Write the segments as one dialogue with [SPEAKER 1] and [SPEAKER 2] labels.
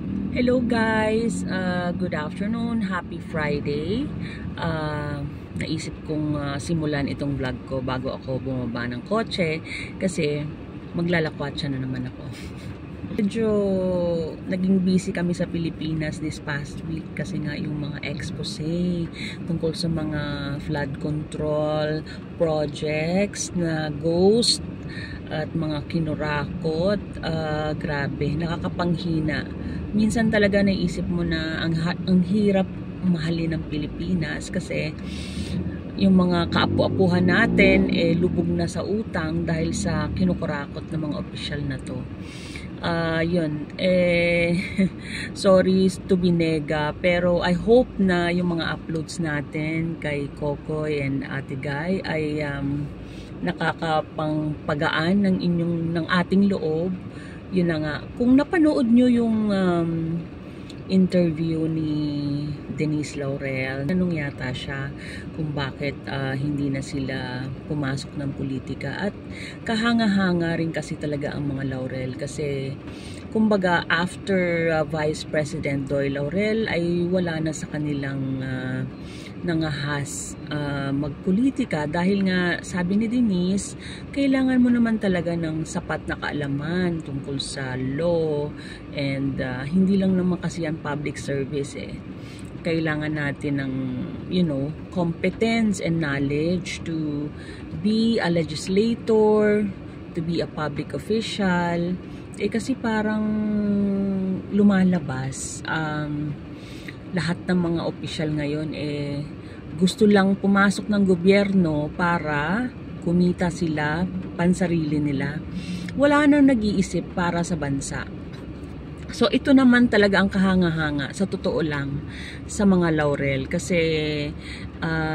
[SPEAKER 1] Hello guys, good afternoon, happy Friday. Naisip kong simulan itong vlog ko bago ako bumaba ng kotse kasi maglalakwatsa na naman ako. Medyo naging busy kami sa Pilipinas this past week kasi nga yung mga expose tungkol sa mga flood control projects na ghost at mga kinurakot. Grabe, nakakapanghina. Minsan talaga naisip mo na ang hirap mahalin ng Pilipinas kasi yung mga kaapu-apuhan natin lubog na sa utang dahil sa kinukurakot ng mga opisyal na to. Yun, sorry to be nega, pero I hope na yung mga uploads natin kay Kokoy and Ate Guy ay nakakapangpagaan ng ating loob. Yun na nga, kung napanood nyo yung interview ni Denise Laurel, tanong yata siya kung bakit hindi na sila pumasok ng politika, at kahanga-hanga rin kasi talaga ang mga Laurel kasi kumbaga after Vice President Doy Laurel ay wala na sa kanilang nangahas magpolitika dahil nga sabi ni Denise, kailangan mo naman talaga ng sapat na kaalaman tungkol sa law and hindi lang naman kasi yan public service kailangan natin ng competence and knowledge to be a legislator, to be a public official. Kasi parang lumalabas lahat ng mga opisyal ngayon gusto lang pumasok ng gobyerno para kumita sila, pansarili nila. Wala nang nag-iisip para sa bansa. So ito naman talaga ang kahanga-hanga sa totoo lang sa mga Laurel kasi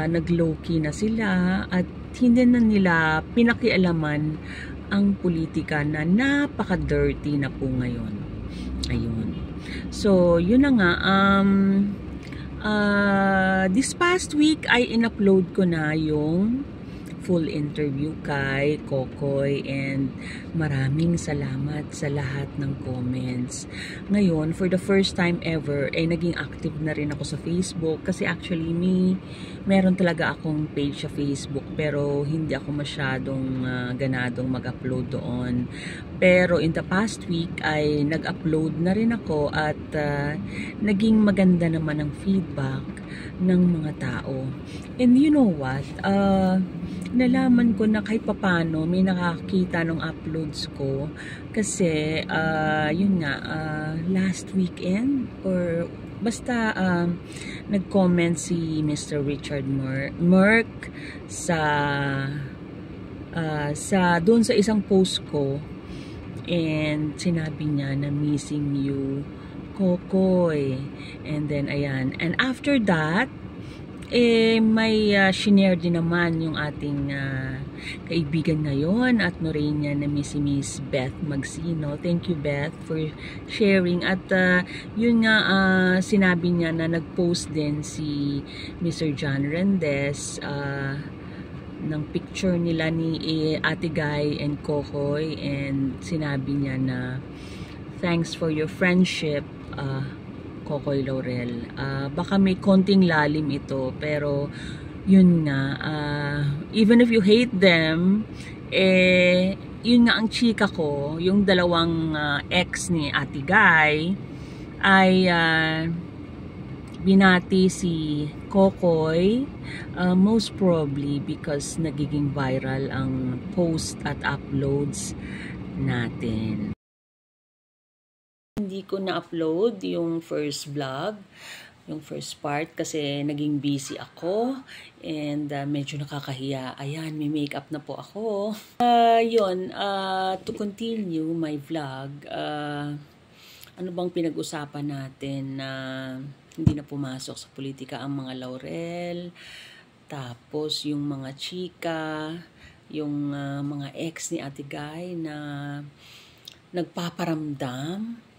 [SPEAKER 1] nag-low-key na sila at hindi na nila pinakialaman ang politika na napaka-dirty na po ngayon. Ayun. So, yun na nga. This past week ay in-upload ko na yung full interview kay Kokoy and maraming salamat sa lahat ng comments. Ngayon, for the first time ever, naging active na rin ako sa Facebook kasi actually meron talaga akong page sa Facebook pero hindi ako masyadong ganadong mag-upload doon. Pero in the past week ay nag-upload na rin ako at naging maganda naman ang feedback ng mga tao. And you know what? Nalaman ko na kahit papano may nakakita ng uploads ko kasi yun nga last weekend or basta nag-comment si Mr. Richard Merck sa doon sa isang post ko and sinabi niya na missing you Kokoy, and then ayan, and after that may shinare din naman yung ating kaibigan ngayon at Norenia na si Miss Beth Magsino. Thank you, Beth, for sharing. At yun nga, sinabi niya na nag-post din si Mr. John Rendez ng picture nila ni Ate Guy and Kokoy, and sinabi niya na thanks for your friendship, Kokoy Laurel. Baka may konting lalim ito, pero yun nga, even if you hate them, yun nga ang chika ko, yung dalawang ex ni Ate Guy ay binati si Kokoy, most probably because nagiging viral ang post at uploads natin. Hindi ko na-upload yung first vlog, yung first part kasi naging busy ako and medyo nakakahiya. Ayan, may makeup na po ako. Yun, to continue my vlog, ano bang pinag-usapan natin na hindi na pumasok sa politika ang mga Laurel, tapos yung mga chika, yung mga ex ni Ate Guy na nagpaparamdam.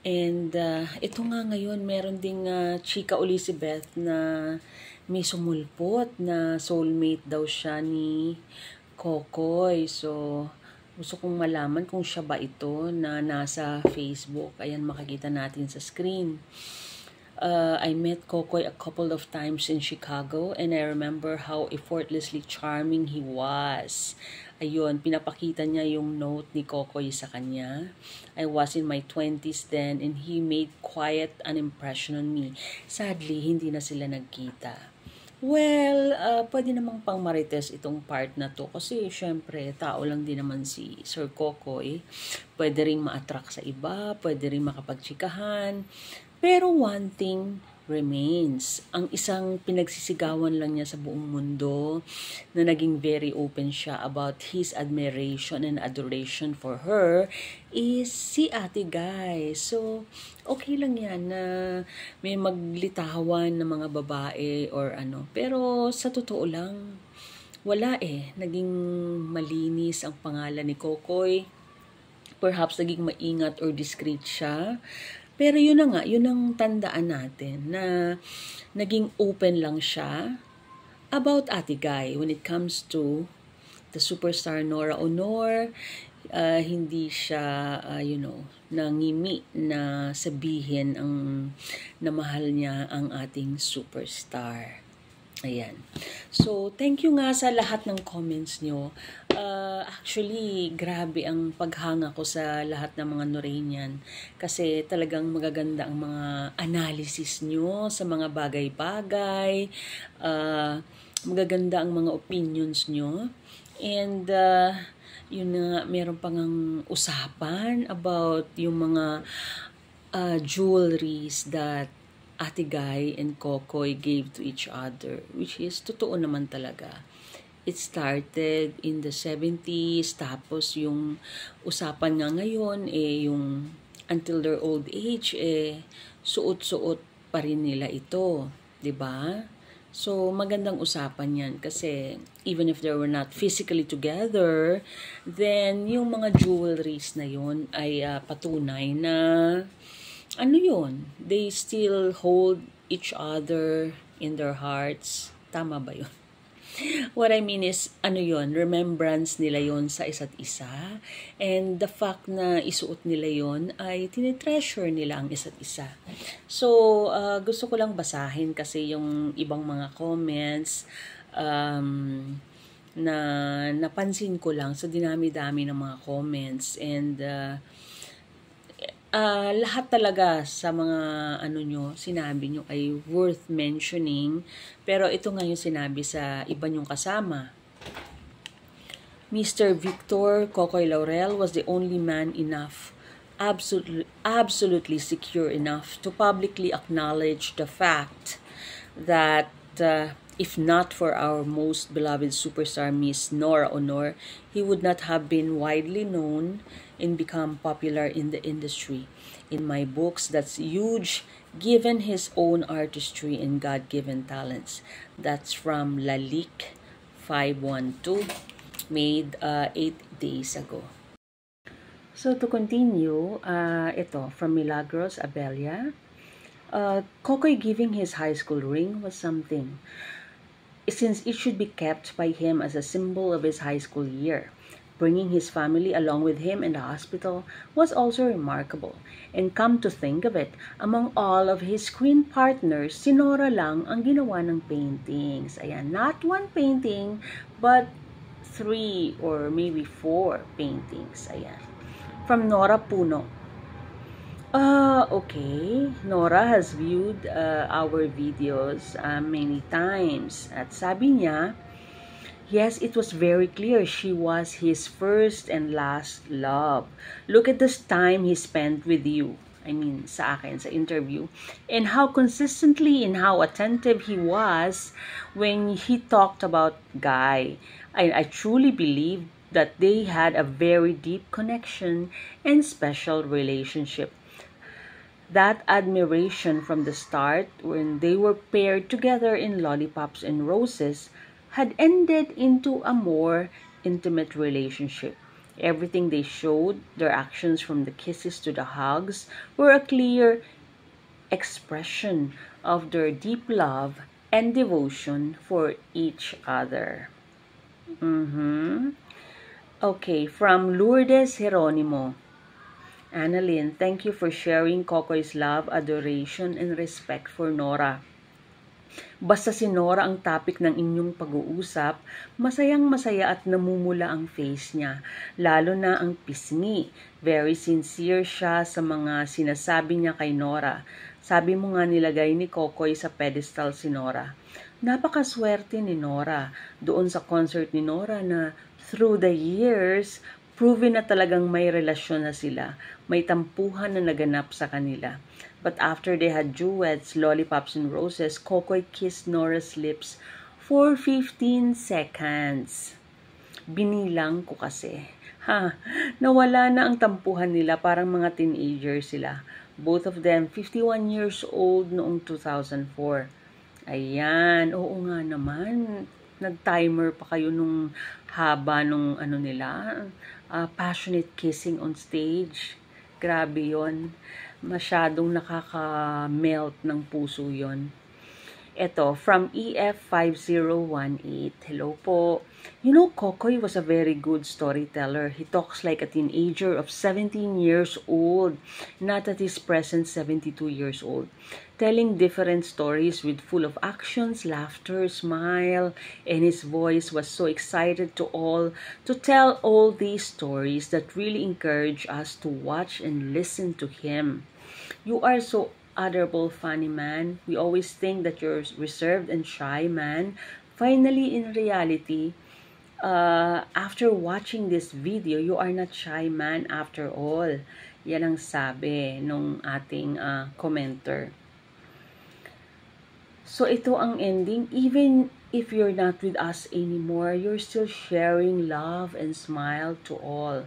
[SPEAKER 1] And ito nga ngayon, meron ding chika Elizabeth na may sumulpot na soulmate daw siya ni Kokoy. So, Gusto kong malaman kung siya ba ito na nasa Facebook. Ayan, makikita natin sa screen. I met Kokoy a couple of times in Chicago and I remember how effortlessly charming he was. Ayun, pinapakita niya yung note ni Kokoy sa kanya. I was in my 20s then and he made quite an impression on me. Sadly, hindi na sila nagkita. Well, pwede namang pang marites itong part na to kasi syempre tao lang din naman si Sir Kokoy. Pwede ring ma-attract sa iba, pwede ring makapagtsikahan. Pero one thing remains. Ang isang pinagsisigawan lang niya sa buong mundo na naging very open siya about his admiration and adoration for her is si Ate Guy. So, okay lang yan na may maglitawan ng mga babae or ano. Pero sa totoo lang, wala naging malinis ang pangalan ni Kokoy. Perhaps naging maingat or discreet siya. Pero yun na nga, yun ang tandaan natin na naging open lang siya about Ate Guy when it comes to the superstar Nora Aunor. Hindi siya, nangimi na sabihin na mahal niya ang ating superstar. Ayan. So, thank you nga sa lahat ng comments nyo. Actually, grabe ang paghanga ko sa lahat ng mga Noranian. Kasi talagang magaganda ang mga analysis nyo sa mga bagay-bagay. Magaganda ang mga opinions nyo. And, yun na, meron pang usapan about yung mga jewelries that Ate Guy and Kokoy gave to each other, which is totoo naman talaga. It started in the 70s, tapos yung usapan nga ngayon, yung until their old age, suot-suot pa rin nila ito, 'di ba? So, magandang usapan yan kasi even if they were not physically together, then yung mga jewelries na yun ay patunay na they still hold each other in their hearts. Tama ba yun? What I mean is, remembrance nila yon sa isa't isa. And the fact na isuot nila yon ay tinitreasure nila ang isa't isa. So, gusto ko lang basahin kasi yung ibang mga comments na napansin ko lang sa dinami-dami ng mga comments. And lahat talaga sa mga sinabi nyo ay worth mentioning. Pero ito nga yung sinabi sa iba nyong kasama. Mr. Victor Kokoy Laurel was the only man enough, absolutely secure enough to publicly acknowledge the fact that if not for our most beloved superstar Miss Nora Aunor, he would not have been widely known and become popular in the industry. In my books, that's huge given his own artistry and God-given talents. That's from Lalik 512, made 8 days ago. So to continue, ito from Milagros Abelia. Kokoy giving his high school ring was something, since it should be kept by him as a symbol of his high school year. Bringing his family along with him in the hospital was also remarkable. And come to think of it, among all of his screen partners, si Nora lang ang ginawa ng paintings. Ayan, not one painting, but 3 or maybe 4 paintings. Ayan. From Nora Puno. Okay. Nora has viewed our videos many times. At sabi niya, yes, it was very clear she was his first and last love. Look at this time he spent with you. I mean, sa akin, sa interview. And how consistently and how attentive he was when he talked about Guy. I truly believe that they had a very deep connection and special relationship. That admiration from the start, when they were paired together in Lollipops and Roses, had ended into a more intimate relationship. Everything they showed, their actions from the kisses to the hugs, were a clear expression of their deep love and devotion for each other. Okay, from Lourdes Jeronimo. Annalyn, thank you for sharing Kokoy's love, adoration, and respect for Nora. Basta si Nora ang topic ng inyong pag-uusap, masayang-masaya at namumula ang face niya, lalo na ang pisngi. Very sincere siya sa mga sinasabi niya kay Nora. Sabi mo nga nilagay ni Kokoy sa pedestal si Nora. Napakaswerte ni Nora doon sa concert ni Nora na through the years, proven na talagang may relasyon na sila. May tampuhan na naganap sa kanila. But after they had duets, Lollipops and Roses, Kokoy kissed Nora's lips for 15 seconds. Binilang ko kasi. Nawala na ang tampuhan nila, parang mga teenager sila. Both of them 51 years old noong 2004. Ayan, oo nga naman. Nag-timer pa kayo nung haba nung ano nila, passionate kissing on stage. Grabe yon. Masyadong nakaka-melt ng puso yon. Ito, from EF5018. Hello po. You know, Kokoy was a very good storyteller. He talks like a teenager of 17 years old, not at his present 72 years old. Telling different stories with full of actions, laughter, smile, and his voice was so excited to tell all these stories that really encourage us to watch and listen to him. You are so adorable, funny man. We always think that you're reserved and shy man. Finally, in reality, after watching this video, you are not shy man after all. Yan ang sabi nung ating commenter. So ito ang ending. Even if you're not with us anymore, you're still sharing love and smile to all.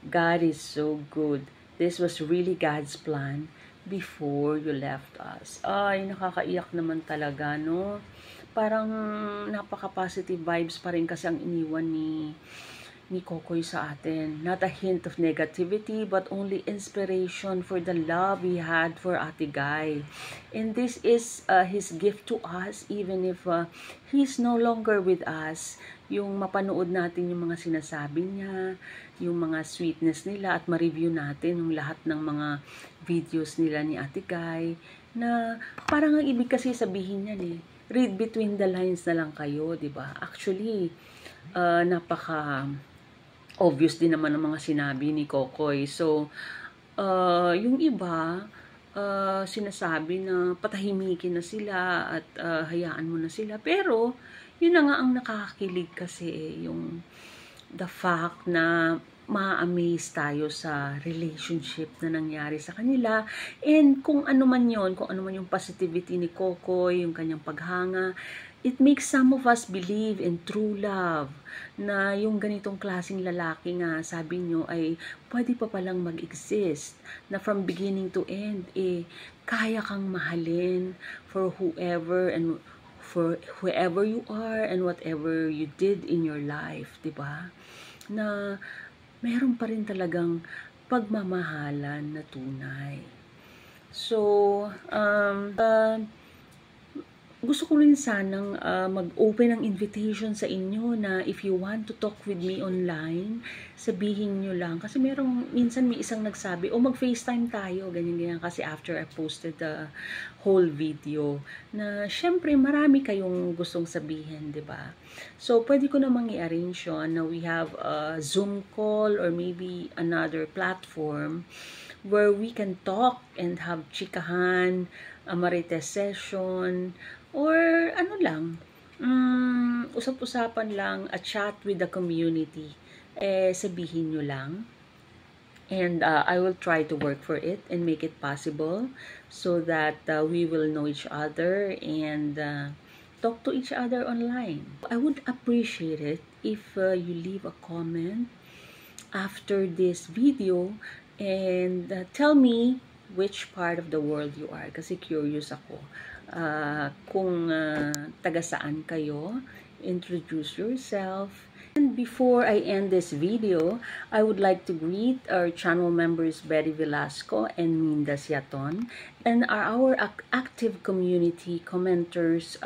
[SPEAKER 1] God is so good. This was really God's plan before you left us. Ay, nakakaiyak naman talaga, no? Parang napaka-positive vibes pa rin kasi ang iniwan ni Kokoy sa atin. Not a hint of negativity, but only inspiration for the love he had for Ate Guy. And this is his gift to us, even if he's no longer with us. Yung mapanood natin yung mga sinasabi niya, yung mga sweetness nila, at ma-review natin yung lahat ng mga videos nila ni Ate Guy, na parang ang ibig kasi sabihin niyan read between the lines na lang kayo, di ba? Actually, napaka obvious din naman ang mga sinabi ni Kokoy. So, yung iba, sinasabi na patahimikin na sila at hayaan mo na sila. Pero, yun na nga ang nakakakilig kasi, yung the fact na ma-amaze tayo sa relationship na nangyari sa kanila. And kung ano man yon, kung ano man yung positivity ni Kokoy, yung kanyang paghanga, it makes some of us believe in true love, na yung ganitong klaseng lalaki nga, sabi nyo, ay pwede pa palang mag-exist, na from beginning to end, kaya kang mahalin for whoever and for whoever you are and whatever you did in your life, diba? Na meron pa rin talagang pagmamahalan na tunay. So, gusto ko rin sanang mag-open ng invitation sa inyo na if you want to talk with me online, sabihin nyo lang. Kasi minsan may isang nagsabi, mag-FaceTime tayo, ganyan-ganyan. Kasi after I posted the whole video, na syempre marami kayong gustong sabihin, di ba? So, pwede ko namang i-arrange yun na we have a Zoom call or maybe another platform where we can talk and have chikahan, a marites session, or ano lang, usap-usapan lang, a chat with the community. Sabihin nyo lang. And I will try to work for it and make it possible so that we will know each other and talk to each other online. I would appreciate it if you leave a comment after this video and tell me which part of the world you are. Kasi curious ako. Kung taga saan kayo, introduce yourself. And before I end this video, I would like to greet our channel members Betty Velasco and Minda Siaton, and our active community commenters.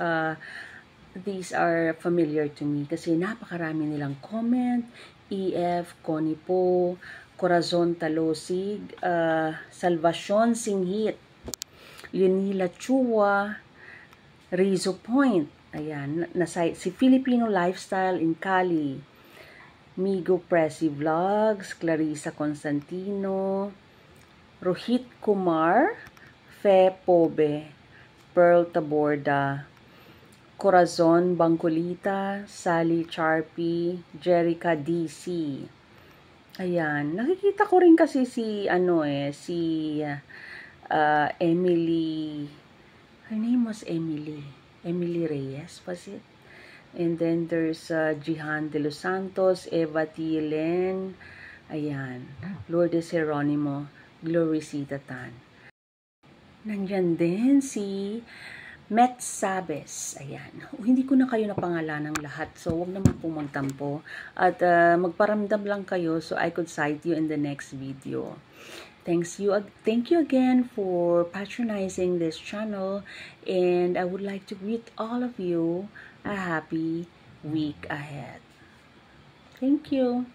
[SPEAKER 1] These are familiar to me kasi napakarami nilang comment EF, Connie Po, Corazon Talosig, Salvacion Singhit, Leonila Chua, Rizzo Point, ayan, si Filipino Lifestyle in Cali, Migo Presi Vlogs, Clarissa Constantino, Rohit Kumar, Fe Pobe, Pearl Taborda, Corazon Bangkulita, Sally Charpy, Jerica DC. Ayan, nakikita ko rin kasi si Emily. Her name was Emily Reyes, was it? And then there's Jihan De Los Santos, Eva Tielen, ayan, Lourdes Jeronimo, Gloricita Tan. Nandyan din si Met Sabes. Ayan. Hindi ko na kayo napangalan ng lahat. So, huwag naman pong magtampo. At magparamdam lang kayo so I could cite you in the next video. Thank you again for patronizing this channel. And I would like to greet all of you a happy week ahead. Thank you.